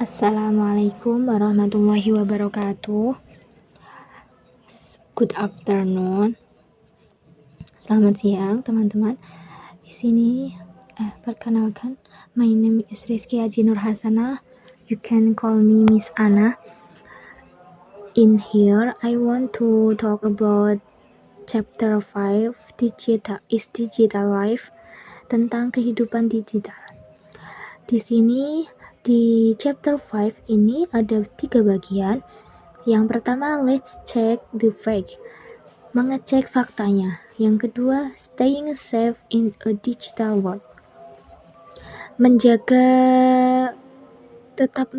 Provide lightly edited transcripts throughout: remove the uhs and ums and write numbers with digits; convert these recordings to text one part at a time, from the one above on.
Assalamualaikum warahmatullahi wabarakatuh. Good afternoon. Selamat siang, teman-teman. Di sini perkenalkan, my name is Rizky Haji Nur Hasanah. You can call me Miss Anna. In here, I want to talk about chapter 5, digital life, tentang kehidupan digital. Di sini di chapter 5 ini ada 3 bagian. Yang pertama, let's check the fact, mengecek faktanya. Yang kedua, staying safe in a digital world, tetap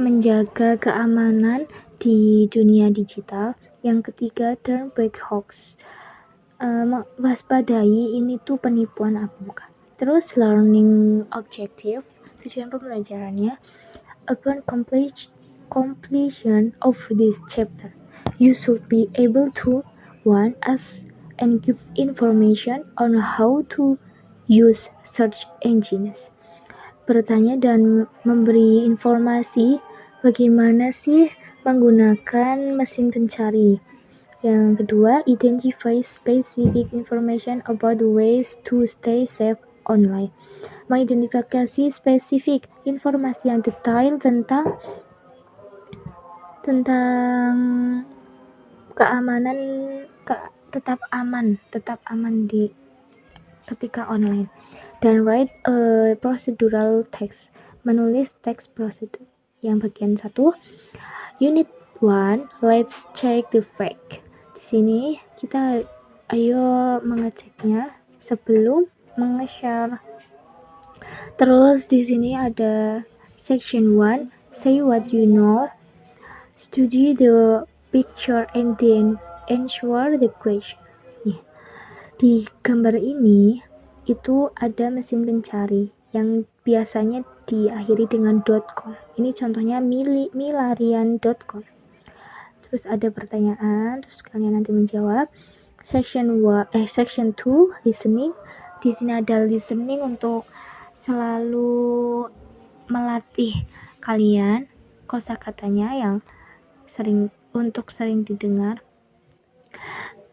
menjaga keamanan di dunia digital. Yang ketiga, turn back hoax, waspadai ini tuh penipuan apa bukan. Terus learning objective, tujuan pembelajarannya. Upon completion of this chapter, you should be able to ask and give information on how to use search engines. Bertanya dan memberi informasi bagaimana sih menggunakan mesin pencari. Yang kedua, identify specific information about ways to stay safe online. Mengidentifikasi spesifik informasi yang detail tentang keamanan, tetap aman di ketika online. Dan write a procedural text, menulis teks prosedur. Yang bagian 1, unit 1, let's check the fact. Di sini kita ayo mengeceknya sebelum menge-share. Terus di sini ada section 1, say what you know, study the picture and then answer the question. Di gambar ini itu ada mesin pencari yang biasanya diakhiri dengan .com. Ini contohnya milarian.com. Terus ada pertanyaan, terus kalian nanti menjawab. Section 2, listening. Di sini ada listening untuk selalu melatih kalian kosakatanya yang sering didengar.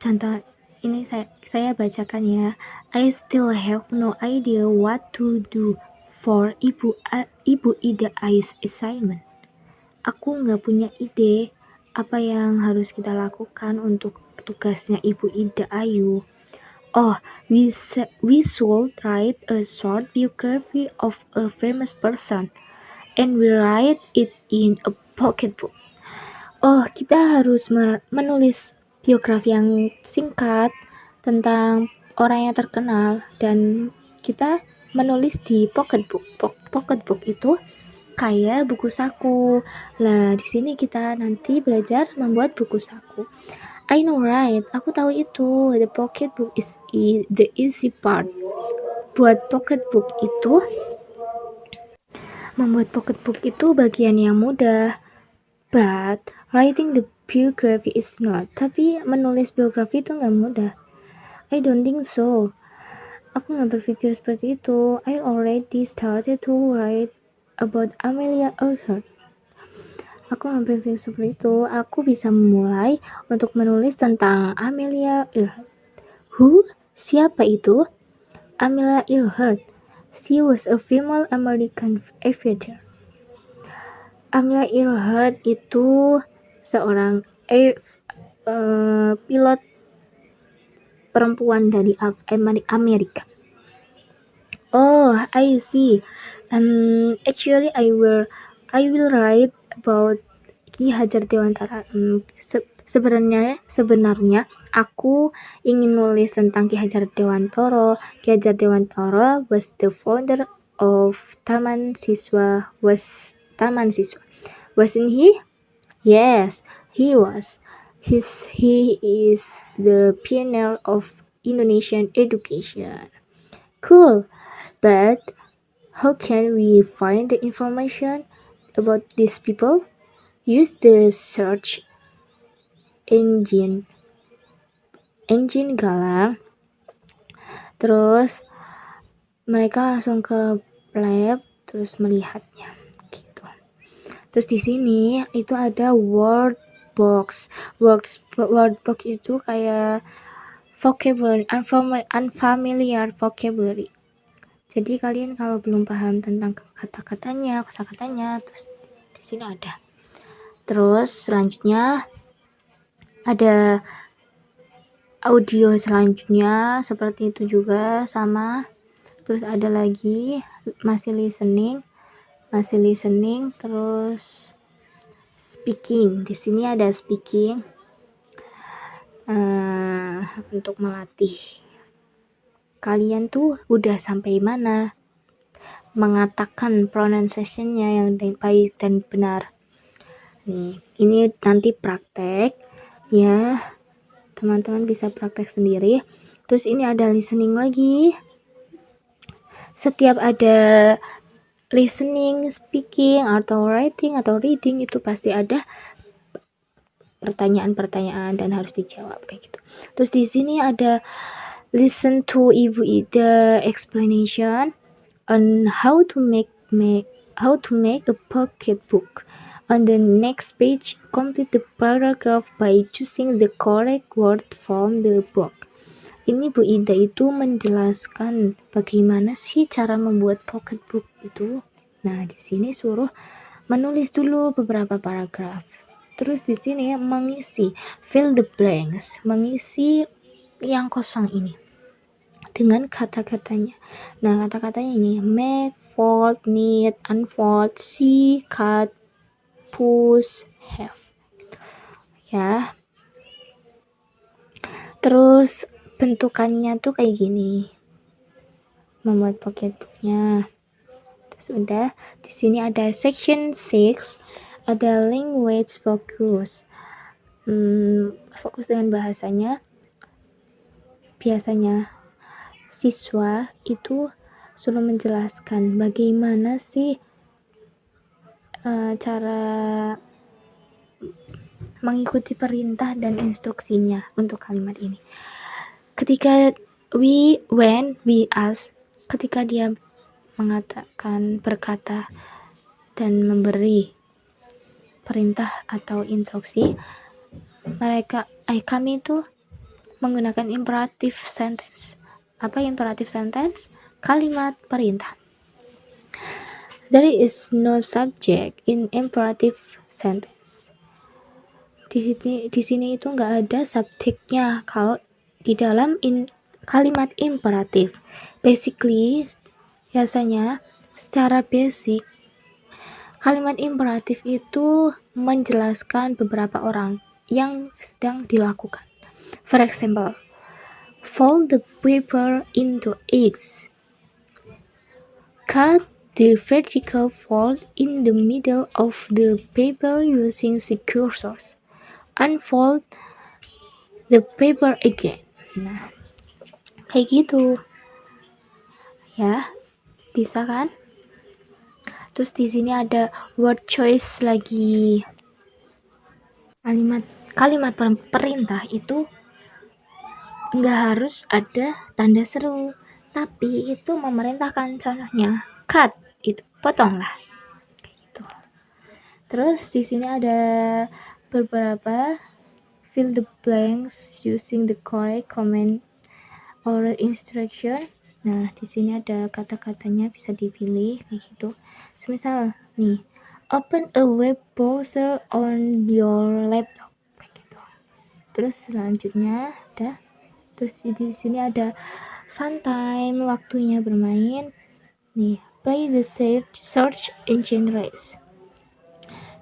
Contoh ini saya bacakan ya. I still have no idea what to do for Ibu Ida Ayu's assignment. Aku nggak punya ide apa yang harus kita lakukan untuk tugasnya Ibu Ida Ayu. Oh, we should write a short biography of a famous person, and we write it in a pocketbook. Oh, kita harus menulis biografi yang singkat tentang orang yang terkenal dan kita menulis di pocketbook. Pocketbook itu kayak buku saku. Nah, di sini kita nanti belajar membuat buku saku. I know, right? Aku tahu itu. The pocketbook is the easy part. Membuat pocketbook itu bagian yang mudah. But writing the biography is not. Tapi menulis biografi itu nggak mudah. I don't think so. Aku nggak berpikir seperti itu. I already started to write about Amelia Earhart. Aku nggak berpikir seperti itu. Aku bisa memulai untuk menulis tentang Amelia Earhart. Who? Siapa itu? Amelia Earhart. She was a female American aviator. Amelia Earhart itu seorang pilot perempuan dari Amerika. Oh, I see. Actually, I will write about Ki Hajar Dewantara. Sebenarnya aku ingin nulis tentang Ki Hajar Dewantara. Ki Hajar Dewantara was the founder of Taman Siswa. Wasn't he? Yes, he was. He is the pioneer of Indonesian education. Cool. But how can we find the information about these people? Use the search engine Galang. Terus mereka langsung ke lab terus melihatnya gitu. Terus di sini itu ada word box. Word box itu kayak vocabulary, unfamiliar vocabulary. Jadi kalian kalau belum paham tentang kata-katanya, kosakatanya, terus di sini ada. Terus selanjutnya ada audio selanjutnya seperti itu juga sama. Terus ada lagi masih listening, terus speaking. Di sini ada speaking untuk melatih kalian tuh udah sampai mana mengatakan pronunciation-nya yang baik dan benar. Nih, ini nanti praktek ya. Teman-teman bisa praktek sendiri. Terus ini ada listening lagi. Setiap ada listening, speaking, atau writing, atau reading itu pasti ada pertanyaan-pertanyaan dan harus dijawab kayak gitu. Terus di sini ada listen to Ibu Ida explanation on how to make a pocket book. On the next page, complete the paragraph by choosing the correct word from the book. Ini Bu Ida itu menjelaskan bagaimana sih cara membuat pocket book itu. Nah, di sini suruh menulis dulu beberapa paragraf. Terus di sini mengisi fill the blanks, mengisi yang kosong ini dengan kata-katanya. Nah, kata-katanya ini make, fold, need, unfold, see, cut, push, have. Ya. Terus bentukannya tuh kayak gini. Membuat pocket booknya. Terus udah di sini ada section 6, ada language focus. Fokus dengan bahasanya. Biasanya siswa itu suruh menjelaskan bagaimana sih cara mengikuti perintah dan instruksinya untuk kalimat ini. Ketika when we ask, ketika dia berkata dan memberi perintah atau instruksi, kami itu menggunakan imperative sentence. Apa imperative sentence? Kalimat perintah. There is no subject in imperative sentence. Di sini itu nggak ada subjeknya kalau di dalam kalimat imperatif. Basically, biasanya secara basic kalimat imperatif itu menjelaskan beberapa orang yang sedang dilakukan. For example, fold the paper into eighths. Cut the vertical fold in the middle of the paper using scissors. Unfold the paper again. Nah, kayak gitu. Ya, bisa kan? Terus di sini ada word choice lagi. Kalimat perintah itu nggak harus ada tanda seru, tapi itu memerintahkan. Contohnya cut, itu potonglah kayak gitu. Terus di sini ada beberapa fill the blanks using the correct command or instruction. Nah, di sini ada kata-katanya bisa dipilih kayak gitu. Semisal nih, open a web browser on your laptop kayak gitu. Terus selanjutnya ada di sini ada fun time, waktunya bermain. Nih, play the search engine race.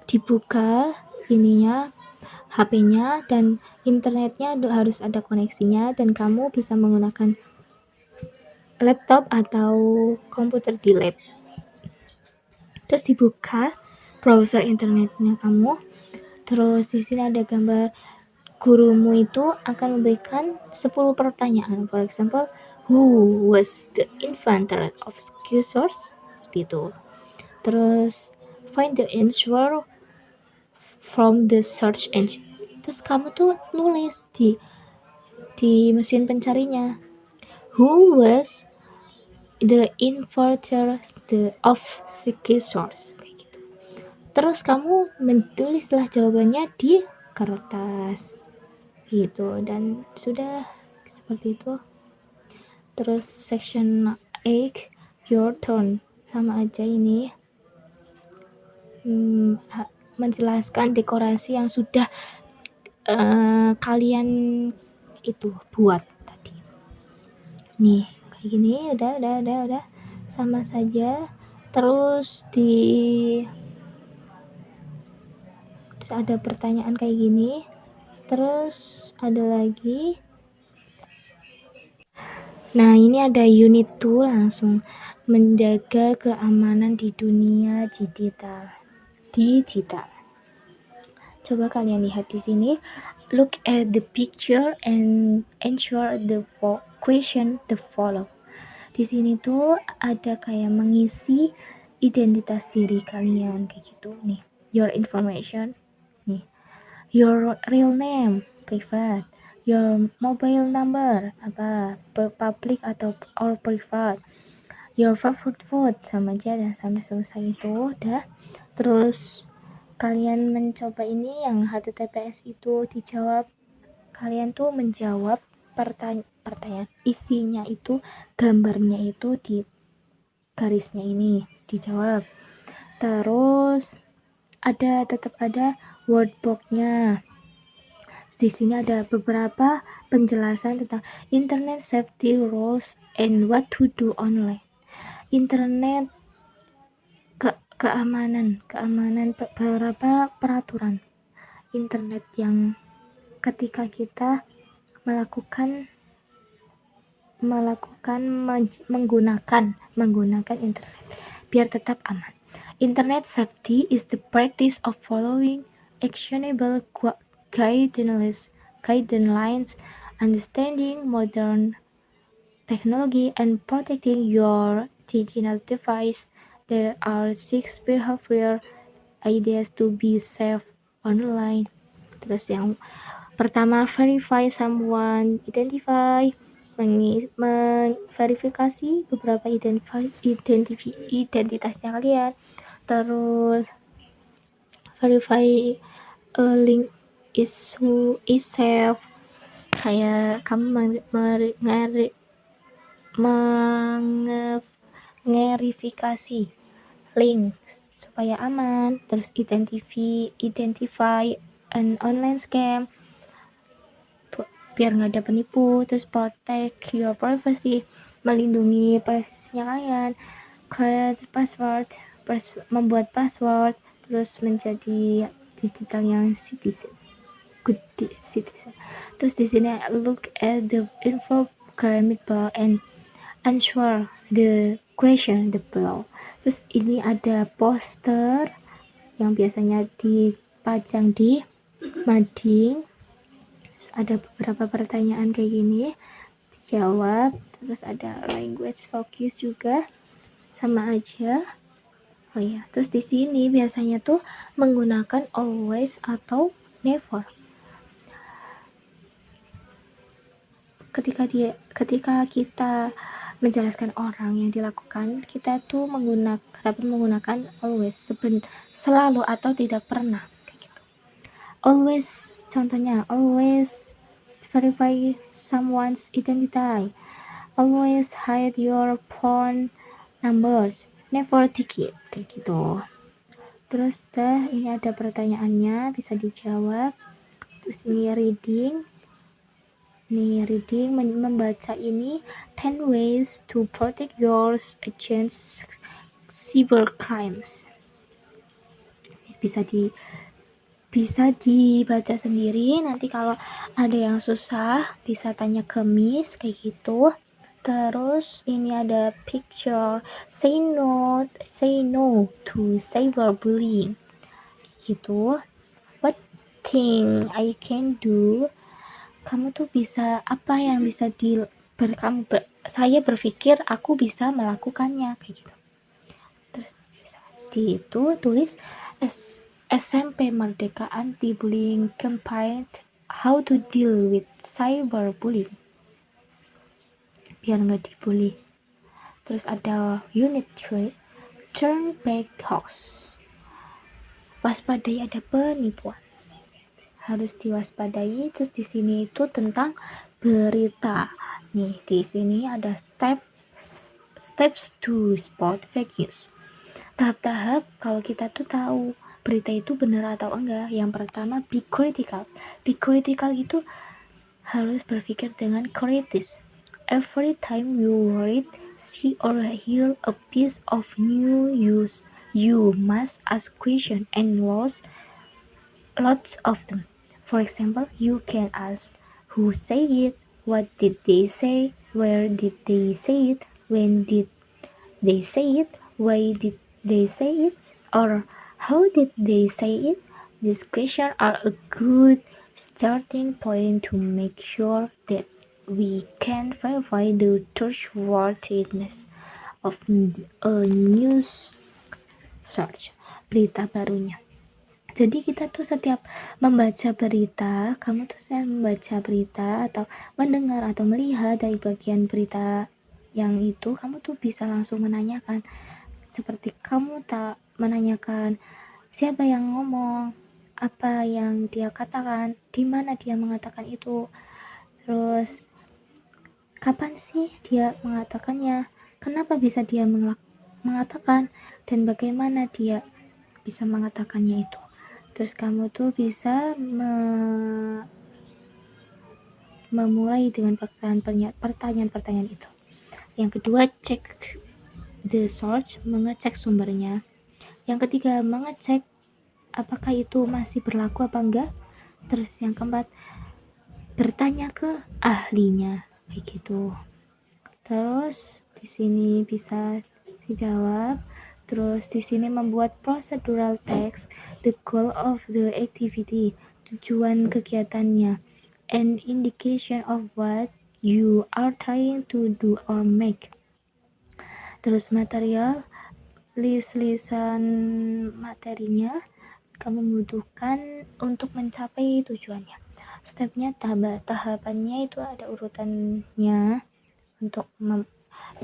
Dibuka ininya HP-nya dan internetnya harus ada koneksinya dan kamu bisa menggunakan laptop atau komputer di lab. Terus dibuka browser internetnya kamu. Terus di sini ada gambar gurumu itu akan memberikan 10 pertanyaan. For example, who was the inventor of scissors? Gitu. Terus find the answer from the search engine. Terus kamu tuh nulis di mesin pencarinya. Who was the inverter of source kayak gitu. Terus kamu menulislah jawabannya di kertas gitu, dan sudah seperti itu. Terus section 8 your turn, sama aja ini menjelaskan dekorasi yang sudah kalian itu buat tadi. Nih kayak gini, udah sama saja. Terus ada pertanyaan kayak gini. Terus ada lagi, nah ini ada unit 2 langsung menjaga keamanan di dunia digital. Coba kalian lihat di sini. Look at the picture and answer the question the follow. Di sini tuh ada kayak mengisi identitas diri kalian kayak gitu nih. Your information nih. Your real name private. Your mobile number apa public atau or private. Your favorite food sama aja, dan sampai selesai itu udah. Terus kalian mencoba ini yang HTTPS itu dijawab. Kalian tuh menjawab pertanyaan isinya itu, gambarnya itu di garisnya ini dijawab. Terus tetap ada wordbox-nya. Di sini ada beberapa penjelasan tentang internet safety rules and what to do online. Internet keamanan beberapa peraturan internet yang ketika kita menggunakan internet biar tetap aman. Internet safety is the practice of following actionable guidelines, understanding modern technology, and protecting your digital device. There are 6 behavior ideas to be safe online. Terus yang pertama, verify someone, memverifikasi beberapa identitasnya kalian. Terus verify a link is safe, kayak kamu mengverifikasi link supaya aman. Terus identify an online scam biar nggak ada penipu. Terus protect your privacy, melindungi privasinya kalian. Create password, membuat password. Terus menjadi digital yang good citizen. Terus di sini look at the infographic below and answer the question below. Terus ini ada poster yang biasanya dipajang di mading. Terus ada beberapa pertanyaan kayak gini dijawab. Terus ada language focus juga, sama aja. Oh ya, terus di sini biasanya tuh menggunakan always atau never. Ketika kita menjelaskan orang yang dilakukan, kita tuh dapat menggunakan always, selalu atau tidak pernah kayak gitu. Always, contohnya always verify someone's identity, always hide your phone numbers, never ticket kayak gitu. Terus ini ada pertanyaannya, bisa dijawab. Terus ini reading, membaca ini 10 ways to protect yours against cybercrimes. Bisa dibaca sendiri. Nanti kalau ada yang susah bisa tanya ke Miss kayak gitu. Terus ini ada picture, say no to cyberbullying gitu. What thing I can do, kamu tuh bisa, apa yang bisa saya berpikir aku bisa melakukannya kayak gitu. Terus bisa tulis SMP Merdeka Anti-Bullying Campaign, how to deal with cyberbullying biar nggak dibully. Terus ada unit 3, turn back hoax. Waspadai ada penipuan. Harus diwaspadai. Terus di sini itu tentang berita. Nih, di sini ada steps to spot fake news. Tahap-tahap kalau kita tuh tahu berita itu benar atau enggak. Yang pertama, be critical. Be critical itu harus berpikir dengan kritis. Every time you read, see or hear a piece of news, you must ask questions and lots of them. For example, you can ask who said it, what did they say, where did they say it, when did they say it, why did they say it, or how did they say it. These questions are a good starting point to make sure that we can verify the trustworthiness of a news search, berita barunya. Jadi kita tuh setiap membaca berita, kamu tuh setiap membaca berita atau mendengar atau melihat dari bagian berita yang itu, kamu tuh bisa langsung menanyakan. Seperti kamu tak menanyakan siapa yang ngomong, apa yang dia katakan, di mana dia mengatakan itu, terus kapan sih dia mengatakannya, kenapa bisa dia mengatakan, dan bagaimana dia bisa mengatakannya itu. Terus kamu tuh bisa memulai dengan pertanyaan-pertanyaan itu. Yang kedua, cek the source, mengecek sumbernya. Yang ketiga, mengecek apakah itu masih berlaku apa enggak. Terus yang keempat, bertanya ke ahlinya, kayak gitu. Terus di sini bisa dijawab. Terus di sini membuat procedural text, the goal of the activity, tujuan kegiatannya, and indication of what you are trying to do or make. Terus material, list-listan materinya kamu butuhkan untuk mencapai tujuannya. Stepnya, tahapannya itu ada urutannya untuk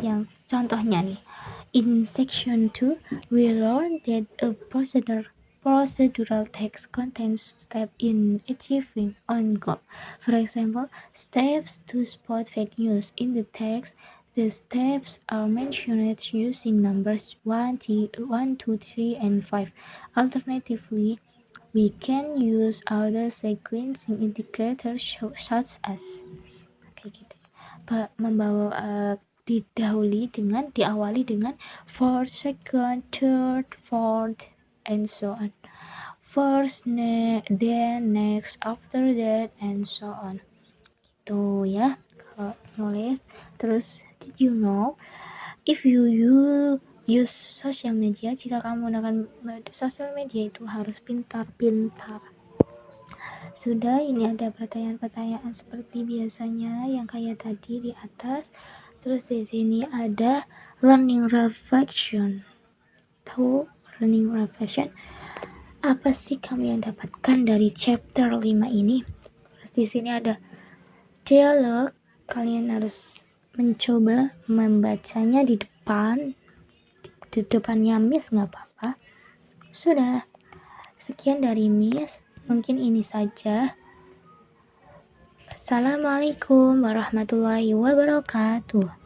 yang contohnya nih. In section 2, we learn that a procedural text contains steps in achieving one goal. For example, steps to spot fake news. In the text, the steps are mentioned using numbers 1, 2, 3, and 5. Alternatively, we can use other sequencing indicators such as kayak gitu. Diawali dengan first, second, third, fourth, and so on. First, then, next, after that, and so on. Itu ya, kalau nulis. Terus, did you know if you use social media, jika kamu menggunakan sosial media itu harus pintar-pintar. Sudah, ini ada pertanyaan-pertanyaan seperti biasanya yang kayak tadi di atas. Terus di sini ada learning reflection. Tahu learning reflection? Apa sih kamu yang dapatkan dari chapter 5 ini? Terus di sini ada dialog. Kalian harus mencoba membacanya di depannya Miss, nggak apa-apa. Sudah, sekian dari Miss. Mungkin ini saja. Assalamualaikum warahmatullahi wabarakatuh.